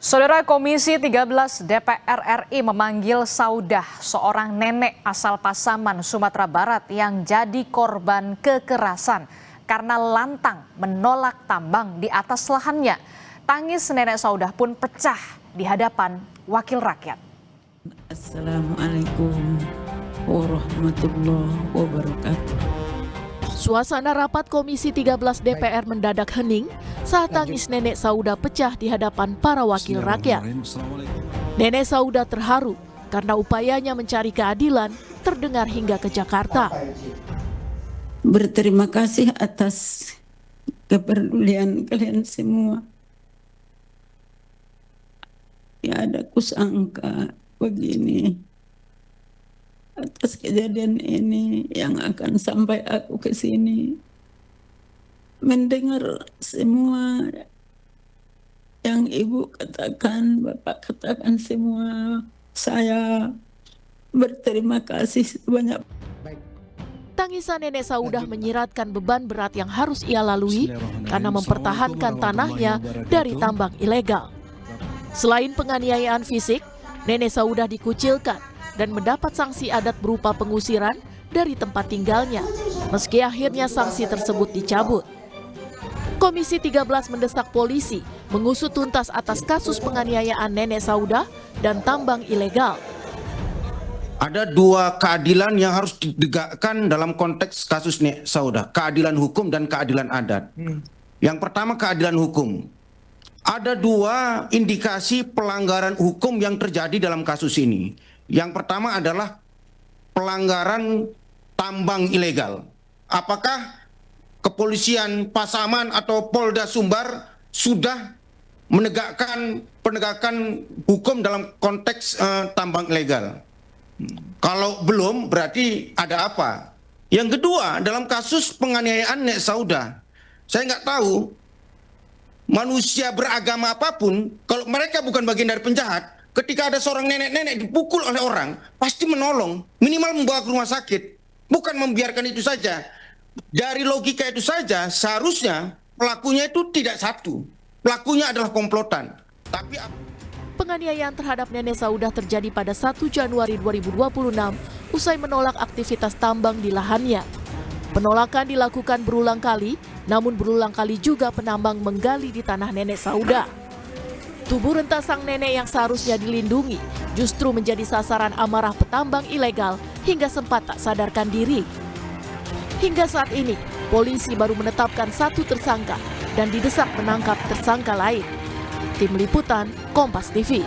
Saudara, Komisi 13 DPR RI memanggil Saudah, seorang nenek asal Pasaman, Sumatera Barat yang jadi korban kekerasan karena lantang menolak tambang di atas lahannya. Tangis nenek Saudah pun pecah di hadapan wakil rakyat. Assalamualaikum warahmatullahi wabarakatuh. Suasana rapat Komisi 13 DPR mendadak hening saat tangis nenek Saudah pecah di hadapan para wakil rakyat. Nenek Saudah terharu karena upayanya mencari keadilan terdengar hingga ke Jakarta. Berterima kasih atas kepedulian kalian semua. Ya, ada kusangka begini. Atas kejadian ini yang akan sampai aku ke sini, mendengar semua yang ibu katakan, bapak katakan semua, saya berterima kasih sebanyak. Tangisan nenek Saudah menyiratkan beban berat yang harus ia lalui karena mempertahankan tanahnya dari tambang ilegal. Selain penganiayaan fisik, nenek Saudah dikucilkan dan mendapat sanksi adat berupa pengusiran dari tempat tinggalnya, meski akhirnya sanksi tersebut dicabut. Komisi 13 mendesak polisi mengusut tuntas atas kasus penganiayaan nenek Saudah dan tambang ilegal. Ada dua keadilan yang harus ditegakkan dalam konteks kasus nenek Saudah, keadilan hukum dan keadilan adat. Yang pertama, keadilan hukum. Ada dua indikasi pelanggaran hukum yang terjadi dalam kasus ini. Yang pertama adalah pelanggaran tambang ilegal. Apakah kepolisian Pasaman atau Polda Sumbar sudah menegakkan penegakan hukum dalam konteks tambang ilegal? Kalau belum, berarti ada apa? Yang kedua, dalam kasus penganiayaan nenek Saudah, saya nggak tahu manusia beragama apapun, kalau mereka bukan bagian dari penjahat, ketika ada seorang nenek-nenek dipukul oleh orang, pasti menolong, minimal membawa ke rumah sakit, bukan membiarkan itu saja. Dari logika itu saja, seharusnya pelakunya itu tidak satu, pelakunya adalah komplotan. Tapi penganiayaan terhadap nenek Saudah terjadi pada 1 Januari 2026 usai menolak aktivitas tambang di lahannya. Penolakan dilakukan berulang kali, namun berulang kali juga penambang menggali di tanah nenek Saudah. Tubuh renta sang nenek yang seharusnya dilindungi justru menjadi sasaran amarah petambang ilegal hingga sempat tak sadarkan diri. Hingga saat ini, polisi baru menetapkan satu tersangka dan didesak menangkap tersangka lain. Tim Liputan, Kompas TV.